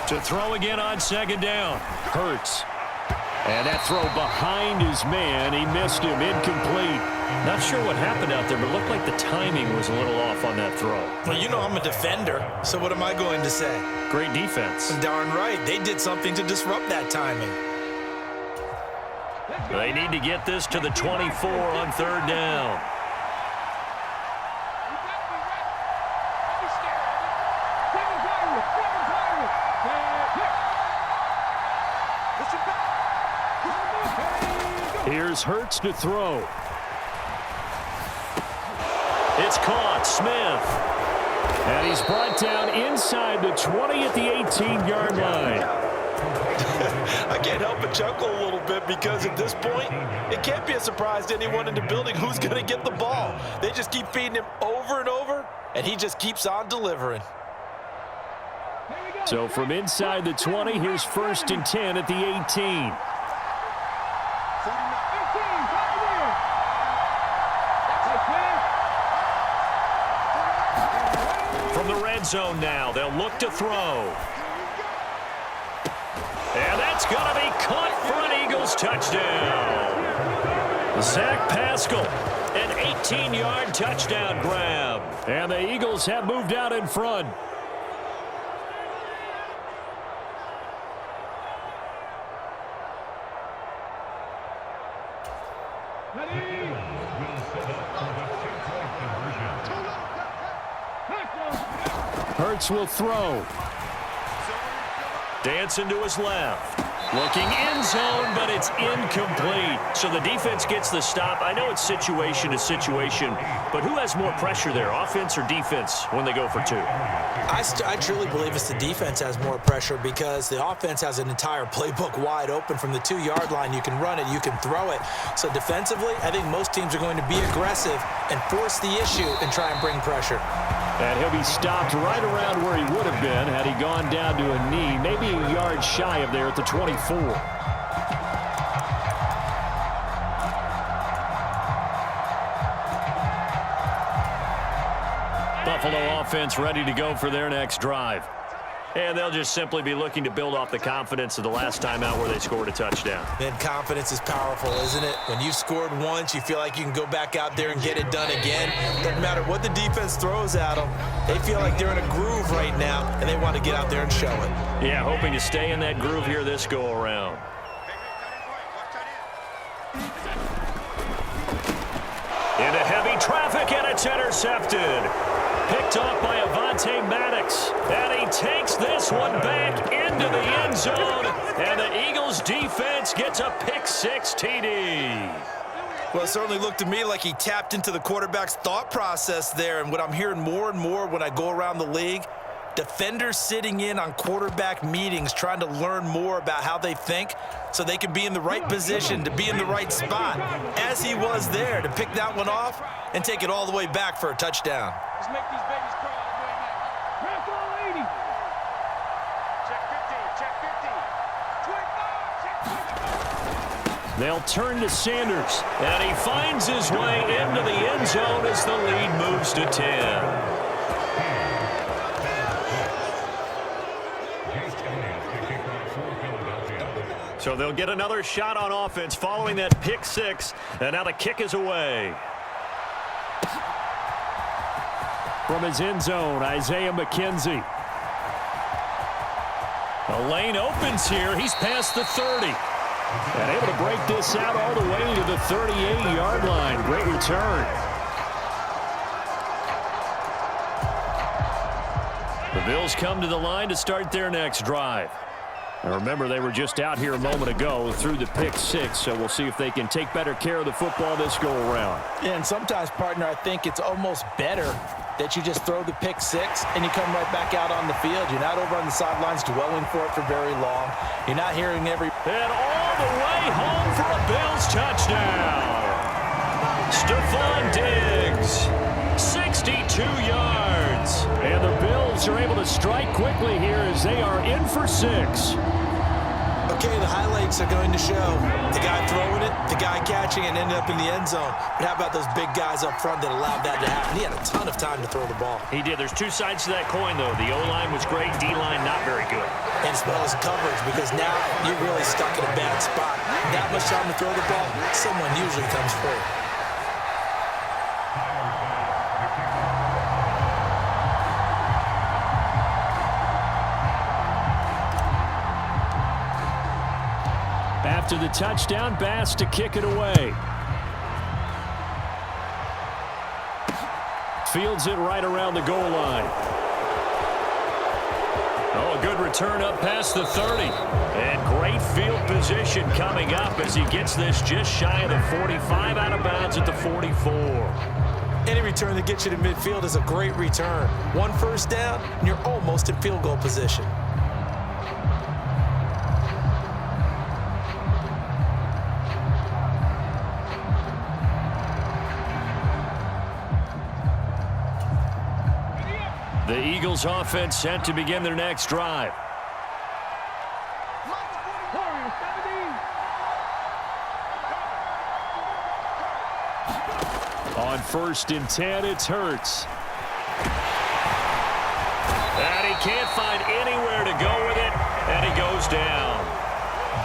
To throw again on second down. Hurts. And that throw behind his man. He missed him. Incomplete. Not sure what happened out there, but it looked like the timing was a little off on that throw. Well, you know I'm a defender, so what am I going to say? Great defense. Darn right. They did something to disrupt that timing. They need to get this to the 24 on third down. Here's Hurts to throw. It's caught. Smith. And he's brought down inside the 20 at the 18-yard line. I can't help but chuckle a little bit because at this point, it can't be a surprise to anyone in the building who's going to get the ball. They just keep feeding him over and over, and he just keeps on delivering. So from inside the 20, here's 1st and 10 at the 18. From the red zone now, they'll look to throw. And that's going to be caught for an Eagles touchdown. Zach Pascal, an 18-yard touchdown grab. And the Eagles have moved out in front. Hurts will throw. Dancing to his left. Looking end zone, but it's incomplete. So the defense gets the stop. I know it's situation to situation, but who has more pressure there, offense or defense, when they go for two? I truly believe it's the defense has more pressure because the offense has an entire playbook wide open from the 2-yard line. You can run it, you can throw it. So defensively, I think most teams are going to be aggressive and force the issue and try and bring pressure. And he'll be stopped right around where he would have been had he gone down to a knee, maybe a yard shy of there at the 24. Buffalo offense ready to go for their next drive. And they'll just simply be looking to build off the confidence of the last time out where they scored a touchdown. And confidence is powerful, isn't it? When you've scored once, you feel like you can go back out there and get it done again. Doesn't matter what the defense throws at them. They feel like they're in a groove right now, and they want to get out there and show it. Yeah, hoping to stay in that groove here this go-around. Into heavy traffic, and it's intercepted. Picked off by Avonte Maddox. And he takes this one back into the end zone. And the Eagles defense gets a pick-6 TD. Well, it certainly looked to me like he tapped into the quarterback's thought process there. And what I'm hearing more and more when I go around the league, defenders sitting in on quarterback meetings trying to learn more about how they think so they can be in the right position, to be in the right spot, as he was there, to pick that one off and take it all the way back for a touchdown. Let's make these babies crawl all the way back. Crack all 80. Check 15, check 15. 25, check 25. They'll turn to Sanders, and he finds his way into the end zone as the lead moves to 10. So they'll get another shot on offense following that pick-6, and now the kick is away. From his end zone, Isaiah McKenzie. The lane opens here. He's past the 30. And able to break this out all the way to the 38-yard line. Great return. The Bills come to the line to start their next drive. And remember, they were just out here a moment ago through the pick-6, so we'll see if they can take better care of the football this go-around. Yeah, and sometimes, partner, I think it's almost better that you just throw the pick-6 and you come right back out on the field. You're not over on the sidelines dwelling for it for very long. You're not hearing every... And all the way home for a Bills touchdown. Stephon Diggs, 62 yards. And the Bills are able to strike quickly here as they are in for 6. A Okay, the highlights are going to show the guy throwing it, the guy catching it, and ended up in the end zone. But how about those big guys up front that allowed that to happen? He had a ton of time to throw the ball. He did. There's two sides to that coin, though. The O-line was great, D-line not very good. And as well as coverage, because now you're really stuck in a bad spot. That much time to throw the ball, someone usually comes through. After the touchdown, Bass to kick it away. Fields it right around the goal line. Oh, a good return up past the 30. And great field position coming up as he gets this just shy of the 45, out of bounds at the 44. Any return that gets you to midfield is a great return. One first down, and you're almost in field goal position. The Eagles offense set to begin their next drive. On 1st and 10, it's Hurts. And he can't find anywhere to go with it, and he goes down.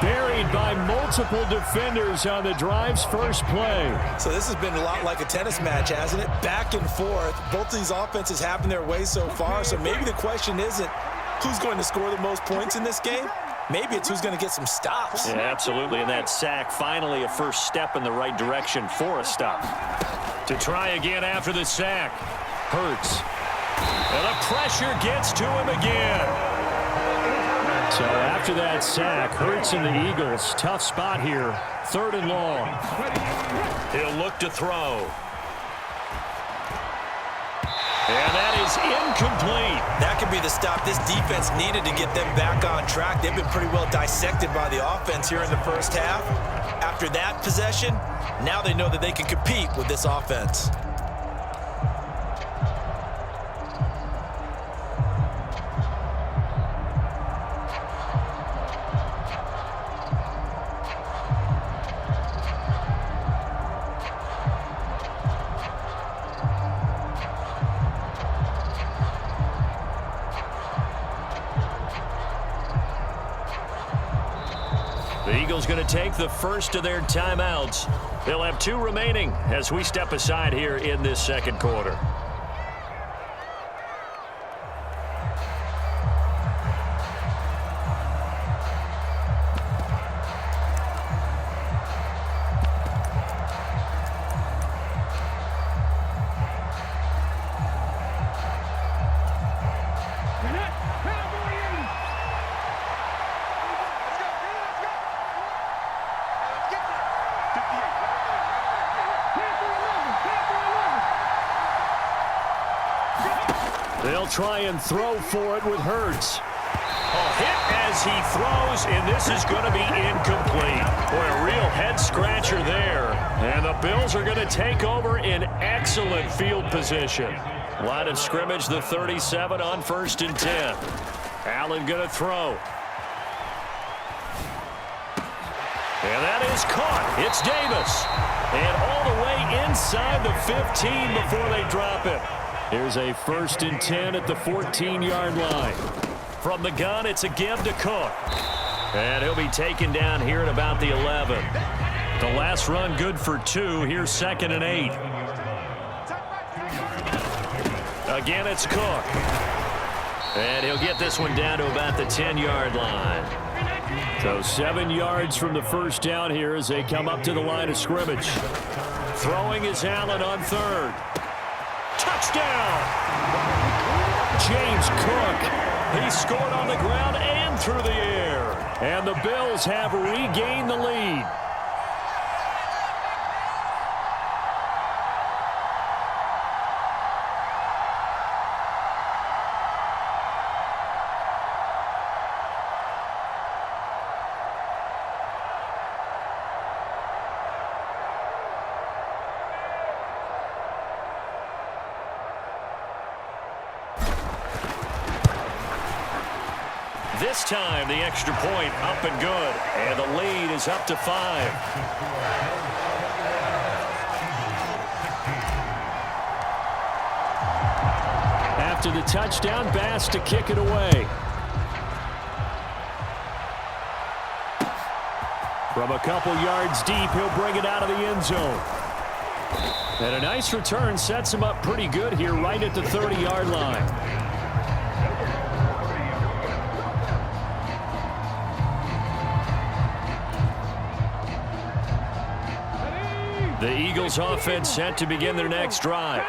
Buried by multiple defenders on the drive's first play. So this has been a lot like a tennis match, hasn't it? Back and forth. Both of these offenses having their way so far. So maybe the question isn't who's going to score the most points in this game. Maybe it's who's going to get some stops. Yeah, absolutely. And that sack, finally a first step in the right direction for a stop. To try again after the sack. Hurts. And the pressure gets to him again. So after that sack, Hurts and the Eagles, tough spot here. 3rd and long. He'll look to throw. And that is incomplete. That could be the stop this defense needed to get them back on track. They've been pretty well dissected by the offense here in the first half. After that possession, now they know that they can compete with this offense. The Eagles going to take the first of their timeouts. They'll have 2 remaining as we step aside here in this second quarter. They'll try and throw for it with Hurts. A hit as he throws, and this is going to be incomplete. Boy, a real head-scratcher there. And the Bills are going to take over in excellent field position. Line of scrimmage, the 37 on 1st and 10. Allen going to throw. And that is caught. It's Davis. And all the way inside the 15 before they drop it. Here's a 1st and 10 at the 14-yard line. From the gun, it's a give to Cook. And he'll be taken down here at about the 11. The last run good for 2. Here's 2nd and 8. Again, it's Cook. And he'll get this one down to about the 10-yard line. So 7 yards from the first down here as they come up to the line of scrimmage. Throwing is Allen on 3rd. Touchdown! James Cook. He scored on the ground and through the air. And the Bills have regained the lead. this time, the extra point up and good. And the lead is up to 5. After the touchdown, Bass to kick it away. From a couple yards deep, he'll bring it out of the end zone. And a nice return sets him up pretty good here right at the 30-yard line. The Eagles offense set to begin their next drive.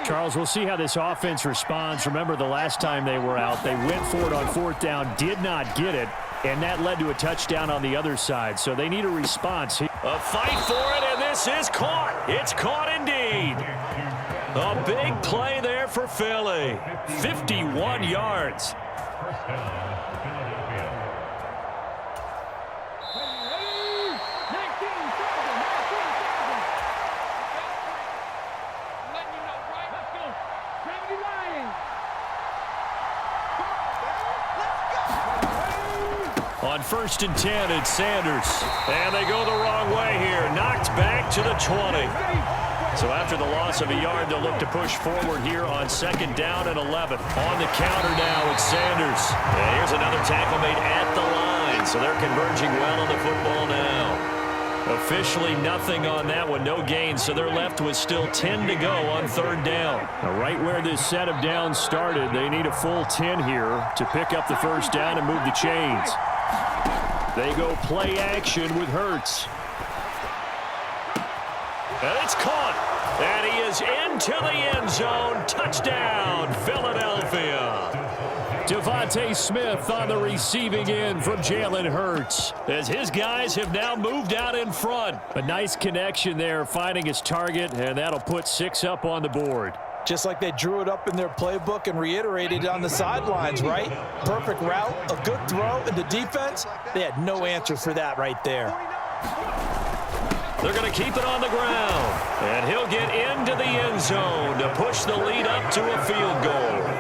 Charles, we'll see how this offense responds. Remember the last time they were out, they went for it on 4th down, did not get it, and that led to a touchdown on the other side. So they need a response. A fight for it, and this is caught. It's caught indeed. A big play there for Philly. 51 yards. On 1st and 10, it's Sanders. And they go the wrong way here. Knocked back to the 20. So after the loss of a yard, they'll look to push forward here on 2nd down and 11. On the counter now, it's Sanders. And here's another tackle made at the line. So they're converging well on the football now. Officially nothing on that one, no gain. So they're left with still 10 to go on 3rd down. Now, right where this set of downs started, they need a full 10 here to pick up the 1st down and move the chains. They go play action with Hurts. And it's caught. And he is into the end zone. Touchdown, Philadelphia. Devontae Smith on the receiving end from Jalen Hurts, as his guys have now moved out in front. A nice connection there, finding his target, and that'll put 6 up on the board. Just like they drew it up in their playbook and reiterated it on the sidelines, right? Perfect route, a good throw, and the defense, they had no answer for that right there. They're going to keep it on the ground, and he'll get into the end zone to push the lead up to a field goal.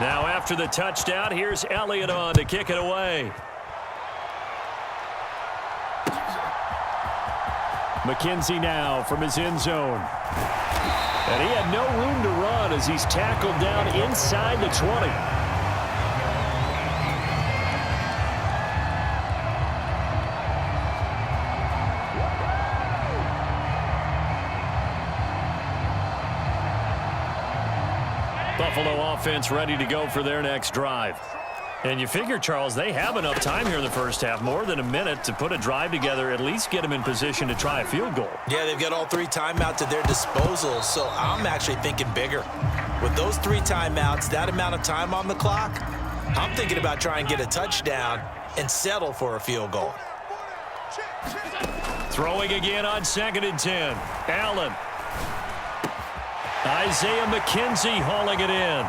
Now after the touchdown, here's Elliott on to kick it away. McKenzie now from his end zone. And he had no room to run as he's tackled down inside the 20. Buffalo offense ready to go for their next drive. And you figure, Charles, they have enough time here in the first half, more than a minute, to put a drive together, at least get them in position to try a field goal. Yeah, they've got all 3 timeouts at their disposal, so I'm actually thinking bigger. With those 3 timeouts, that amount of time on the clock, I'm thinking about trying to get a touchdown and settle for a field goal. Throwing again on 2nd and 10. Allen. Isaiah McKenzie hauling it in.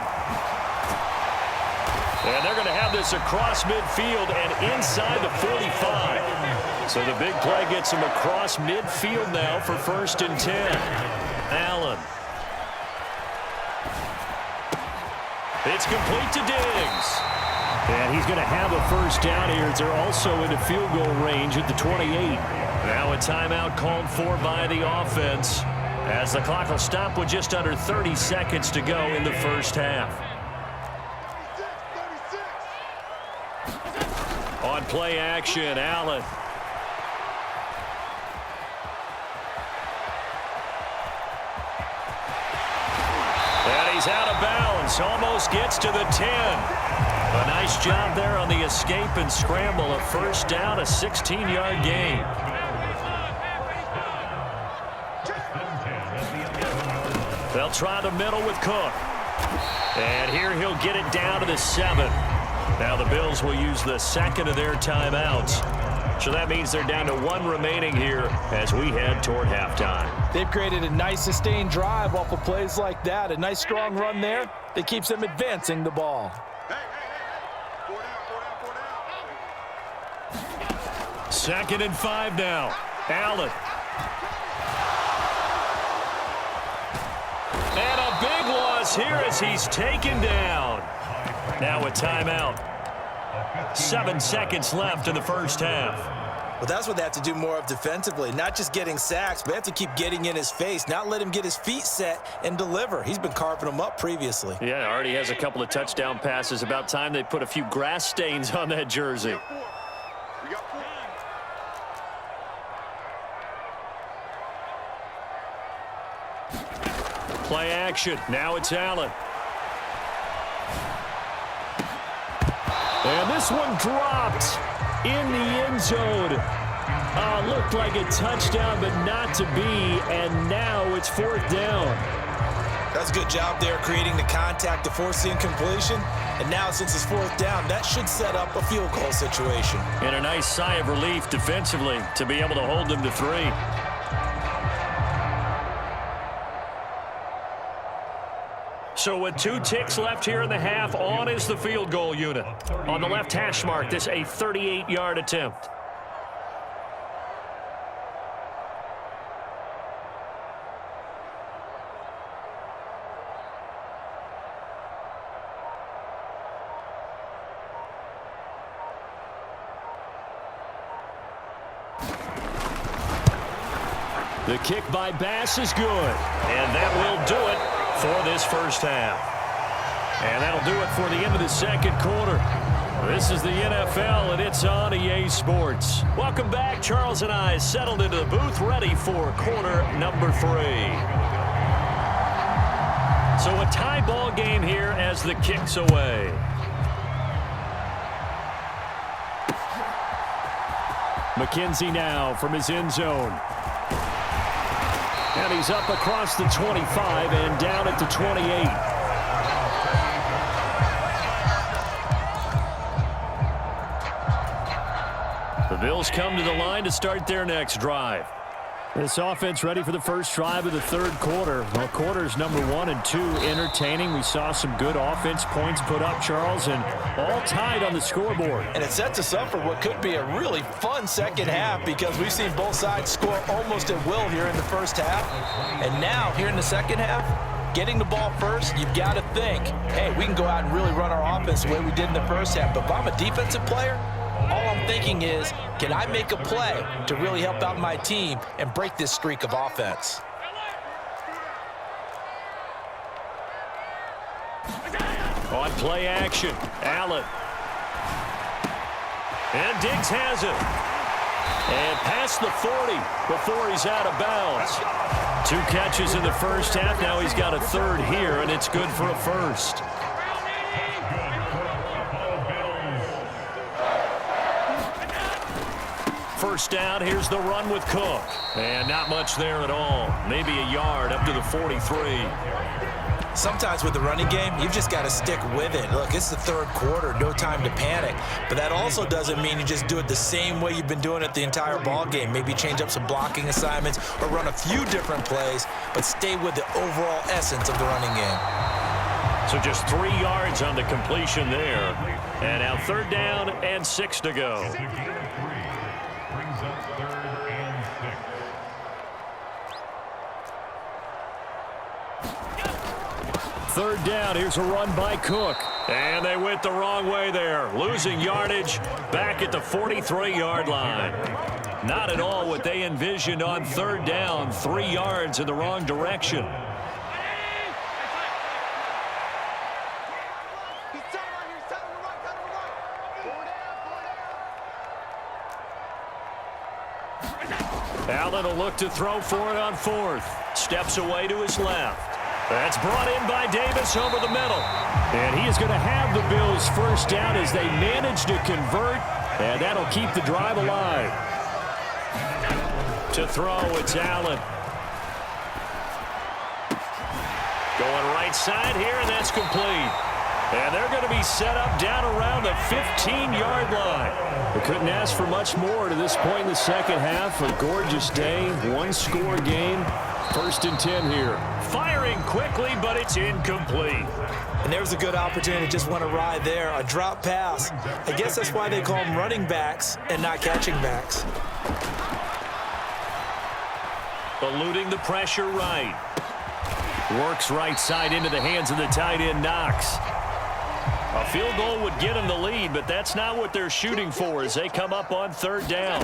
And they're going to have this across midfield and inside the 45. So the big play gets them across midfield now for 1st and 10. Allen. It's complete to Diggs. And he's going to have a 1st down here. They're also into field goal range at the 28. Now a timeout called for by the offense, as the clock will stop with just under 30 seconds to go in the first half. On play action, Allen. And he's out of bounds, almost gets to the 10. A nice job there on the escape and scramble. A 1st down, a 16-yard gain. They'll try the middle with Cook. And here he'll get it down to the 7. Now the Bills will use the 2nd of their timeouts. So that means they're down to 1 remaining here as we head toward halftime. They've created a nice sustained drive off of plays like that. A nice strong run there that keeps them advancing the ball. 2nd and 5 now. Allen. And a big loss here as he's taken down. Now a timeout. 7 seconds left in the first half. Well, that's what they have to do more of defensively. Not just getting sacks, but they have to keep getting in his face, not let him get his feet set and deliver. He's been carving them up previously. Yeah, already has a couple of touchdown passes. About time they put a few grass stains on that jersey. Play action. Now it's Allen. And this one dropped in the end zone. Looked like a touchdown, but not to be. And now it's 4th down. That's a good job there creating the contact to force the incompletion. And now since it's 4th down, that should set up a field goal situation. And a nice sigh of relief defensively to be able to hold them to 3. So with 2 ticks left here in the half, on is the field goal unit. On the left hash mark, this a 38-yard attempt. The kick by Bass is good, and that will do it for this first half. And that'll do it for the end of the second quarter. This is the NFL, and it's on EA Sports. Welcome back. Charles and I settled into the booth, ready for quarter number 3. So a tie ball game here as the kick's away. McKenzie now from his end zone. And he's up across the 25 and down at the 28. The Bills come to the line to start their next drive. This offense ready for the first drive of the third quarter. Well, quarters number 1 and 2 entertaining. We saw some good offense points put up, Charles, and all tied on the scoreboard. And it sets us up for what could be a really fun second half because we've seen both sides score almost at will here in the first half. And now, here in the second half, getting the ball first, you've got to think, hey, we can go out and really run our offense the way we did in the first half. But if I'm a defensive player, all I'm thinking is, can I make a play to really help out my team and break this streak of offense? On play action, Allen. And Diggs has it. And past the 40 before he's out of bounds. 2 catches in the first half. Now he's got a third here, and it's good for a first. First down, here's the run with Cook. And not much there at all. Maybe a yard up to the 43. Sometimes with the running game, you've just got to stick with it. Look, it's the third quarter, no time to panic. But that also doesn't mean you just do it the same way you've been doing it the entire ball game. Maybe change up some blocking assignments or run a few different plays, but stay with the overall essence of the running game. So just 3 yards on the completion there. And now 3rd down and 6 to go. Third down, here's a run by Cook. And they went the wrong way there. Losing yardage back at the 43-yard line. Not at all what they envisioned on 3rd down. 3 yards in the wrong direction. Allen will look to throw for it on 4th. Steps away to his left. That's brought in by Davis over the middle. And he is going to have the Bills first down as they manage to convert. And that'll keep the drive alive. To throw, it's Allen. Going right side here, and that's complete. And they're going to be set up down around the 15-yard line. They couldn't ask for much more to this point in the second half. A gorgeous day, one-score game. 1st and 10 here. Firing quickly, but it's incomplete. And there's a good opportunity to just went awry there. A drop pass. I guess that's why they call them running backs and not catching backs. Eluding the pressure right. Works right side into the hands of the tight end, Knox. A field goal would get them the lead, but that's not what they're shooting for as they come up on 3rd down.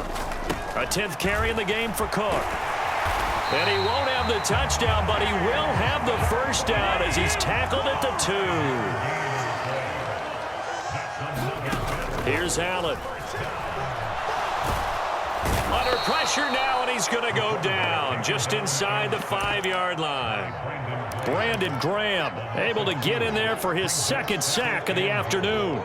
A 10th carry in the game for Cook. And he won't have the touchdown, but he will have the 1st down as he's tackled at the 2. Here's Allen. Under pressure now, and he's going to go down just inside the 5-yard line. Brandon Graham able to get in there for his 2nd sack of the afternoon.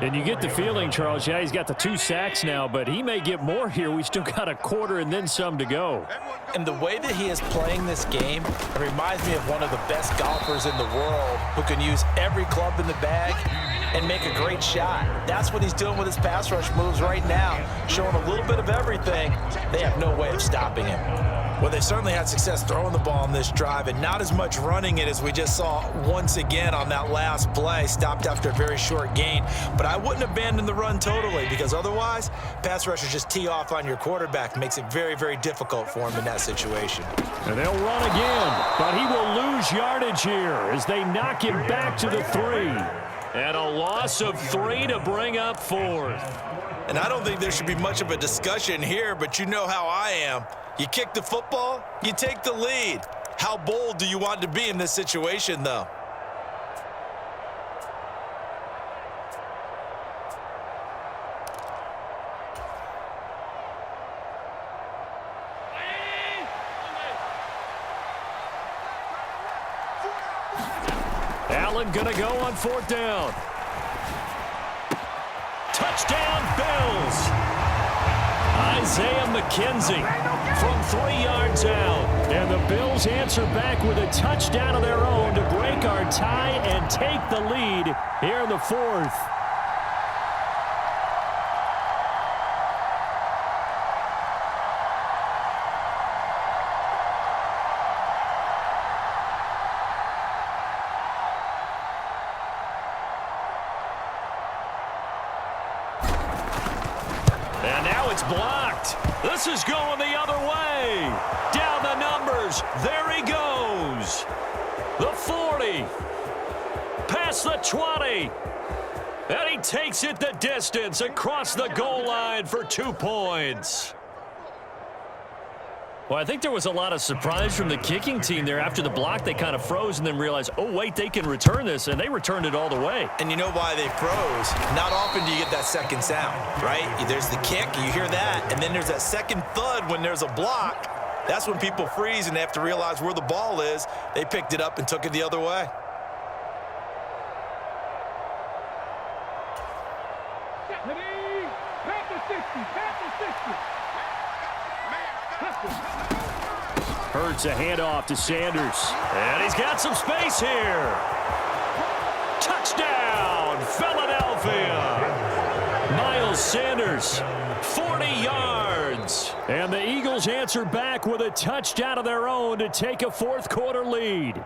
And you get the feeling, Charles, yeah, he's got the 2 sacks now, but he may get more here. We still got a quarter and then some to go. And the way that he is playing this game, it reminds me of one of the best golfers in the world who can use every club in the bag and make a great shot. That's what he's doing with his pass rush moves right now, showing a little bit of everything. They have no way of stopping him. Well, they certainly had success throwing the ball on this drive and not as much running it as we just saw once again on that last play. Stopped after a very short gain. But I wouldn't abandon the run totally because otherwise, pass rushers just tee off on your quarterback. Makes it very, very difficult for him in that situation. And they'll run again, but he will lose yardage here as they knock him back to the 3. And a loss of 3 to bring up 4th. And I don't think there should be much of a discussion here, but you know how I am. You kick the football, you take the lead. How bold do you want to be in this situation, though? Allen gonna go on 4th down. Touchdown, Bills. Isaiah McKenzie from 3 yards out. And the Bills answer back with a touchdown of their own to break our tie and take the lead here in the 4th. And now it's blocked. This is going the other way. Down the numbers. There he goes. The 40. Past the 20. And he takes it the distance across the goal line for 2 points. Well, I think there was a lot of surprise from the kicking team there. After the block, they kind of froze and then realized, oh, wait, they can return this, and they returned it all the way. And you know why they froze? Not often do you get that second sound, right? There's the kick, you hear that, and then there's that second thud when there's a block. That's when people freeze and they have to realize where the ball is. They picked it up and took it the other way. Hurts a handoff to Sanders. And he's got some space here. Touchdown, Philadelphia. Miles Sanders, 40 yards. And the Eagles answer back with a touchdown of their own to take a 4th quarter lead.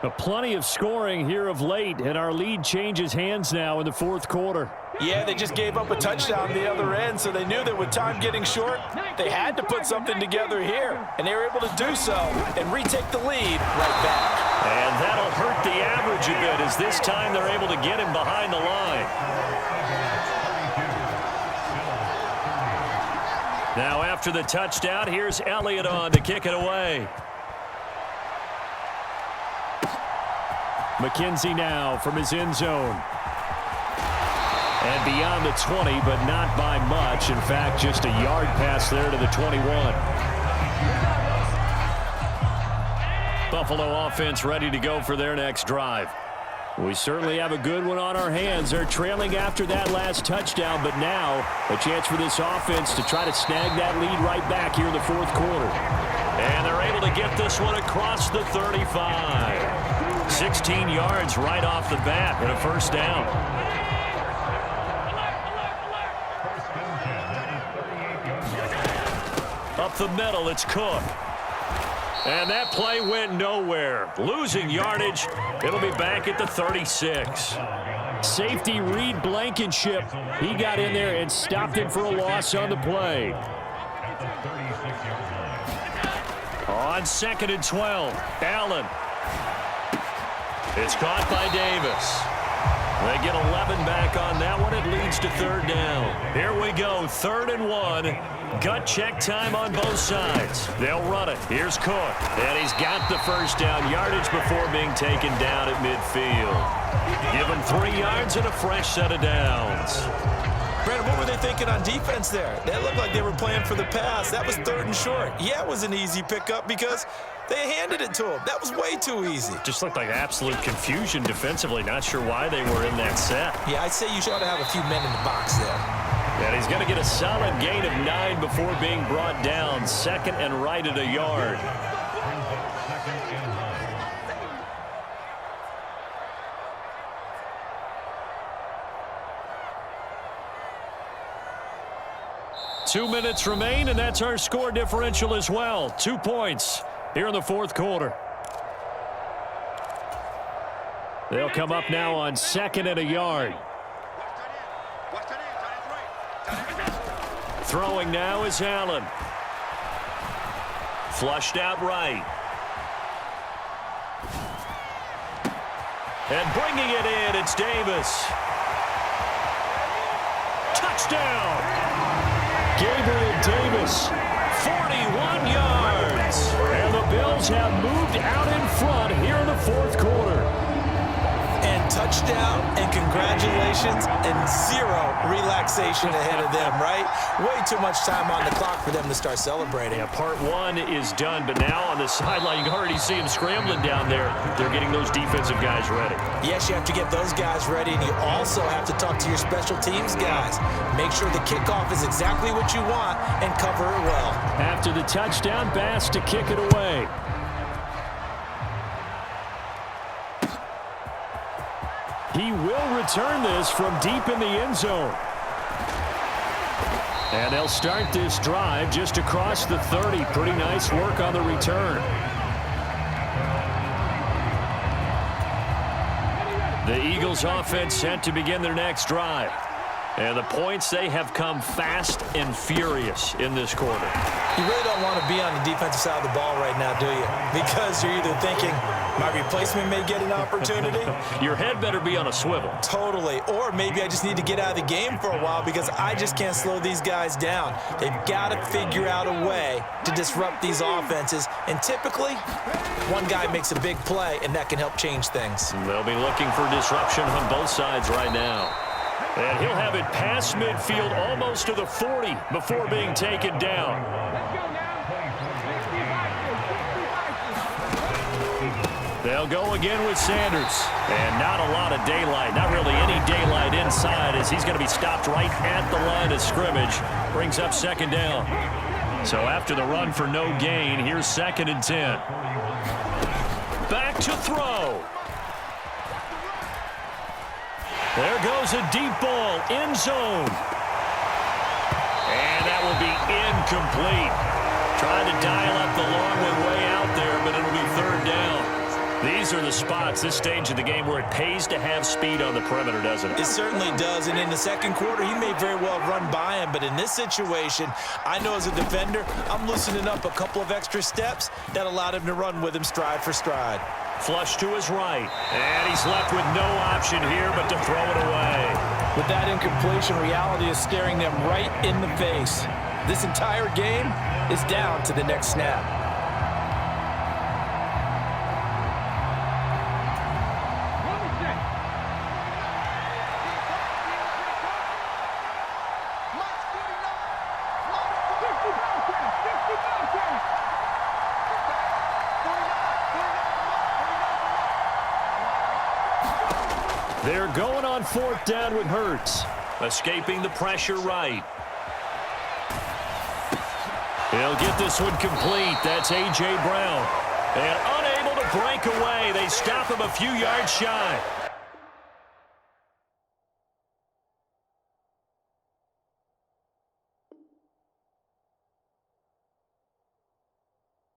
But plenty of scoring here of late, and our lead changes hands now in the 4th quarter. Yeah, they just gave up a touchdown the other end, so they knew that with time getting short, they had to put something together here, and they were able to do so and retake the lead right back. And that'll hurt the average a bit as this time they're able to get him behind the line. Now after the touchdown, here's Elliott on to kick it away. McKenzie now from his end zone. And beyond the 20, but not by much. In fact, just a yard pass there to the 21. Buffalo offense ready to go for their next drive. We certainly have a good one on our hands. They're trailing after that last touchdown, but now a chance for this offense to try to snag that lead right back here in the 4th quarter. And they're able to get this one across the 35. 16 yards right off the bat and a first down. Up the middle, it's Cook. And that play went nowhere. Losing yardage. It'll be back at the 36. Safety Reed Blankenship. He got in there and stopped him for a loss on the play. On 2nd and 12, Allen. It's caught by Davis. They get 11 back on that one. It leads to 3rd down. Here we go, 3rd and 1. Gut check time on both sides. They'll run it. Here's Cook. And he's got the first down yardage before being taken down at midfield. Give him 3 yards and a fresh set of downs. Brandon, what were they thinking on defense there? They looked like they were playing for the pass. That was 3rd and short. Yeah, it was an easy pickup because they handed it to him. That was way too easy. Just looked like absolute confusion defensively. Not sure why they were in that set. Yeah, I'd say you should have a few men in the box there. And he's going to get a solid gain of 9 before being brought down. 2nd and right at a yard. Two minutes remain, and that's our score differential as well. 2 points here in the 4th quarter. They'll come up now on 2nd and a yard. Throwing now is Allen. Flushed out right. And bringing it in, it's Davis. Touchdown! Gabriel Davis, 41 yards. and the Bills have moved out in front here in the 4th quarter. And touchdown and congratulations and 0 relaxation ahead of them, right? Way too much time on the clock for them to start celebrating. Yeah, part 1 is done, but now on the sideline, you can already see them scrambling down there. They're getting those defensive guys ready. Yes, you have to get those guys ready, and you also have to talk to your special teams guys. Make sure the kickoff is exactly what you want and cover it well. After the touchdown, Bass to kick it away. He will return this from deep in the end zone. And they'll start this drive just across the 30. Pretty nice work on the return. The Eagles offense set to begin their next drive. And the points, they have come fast and furious in this quarter. You really don't want to be on the defensive side of the ball right now, do you? Because you're either thinking, my replacement may get an opportunity. Your head better be on a swivel. Totally. Or maybe I just need to get out of the game for a while because I just can't slow these guys down. They've got to figure out a way to disrupt these offenses. And typically, one guy makes a big play, and that can help change things. They'll be looking for disruption on both sides right now. And he'll have it past midfield almost to the 40 before being taken down. They'll go again with Sanders. And not a lot of daylight, not really any daylight inside as he's going to be stopped right at the line of scrimmage. Brings up 2nd down. So after the run for no gain, here's 2nd and 10. Back to throw. There goes a deep ball, end zone. And that will be incomplete. Trying to dial up the long one way out there, but it'll be 3rd down. These are the spots, this stage of the game, where it pays to have speed on the perimeter, doesn't it? It certainly does, and in the 2nd quarter, he may very well run by him, but in this situation, I know as a defender, I'm loosening up a couple of extra steps that allowed him to run with him stride for stride. Flush to his right, and he's left with no option here but to throw it away. With that incompletion, reality is staring them right in the face. This entire game is down to the next snap. They're going on 4th down with Hurts. Escaping the pressure right. He'll get this one complete. That's A.J. Brown. And unable to breakaway. They stop him a few yards shy.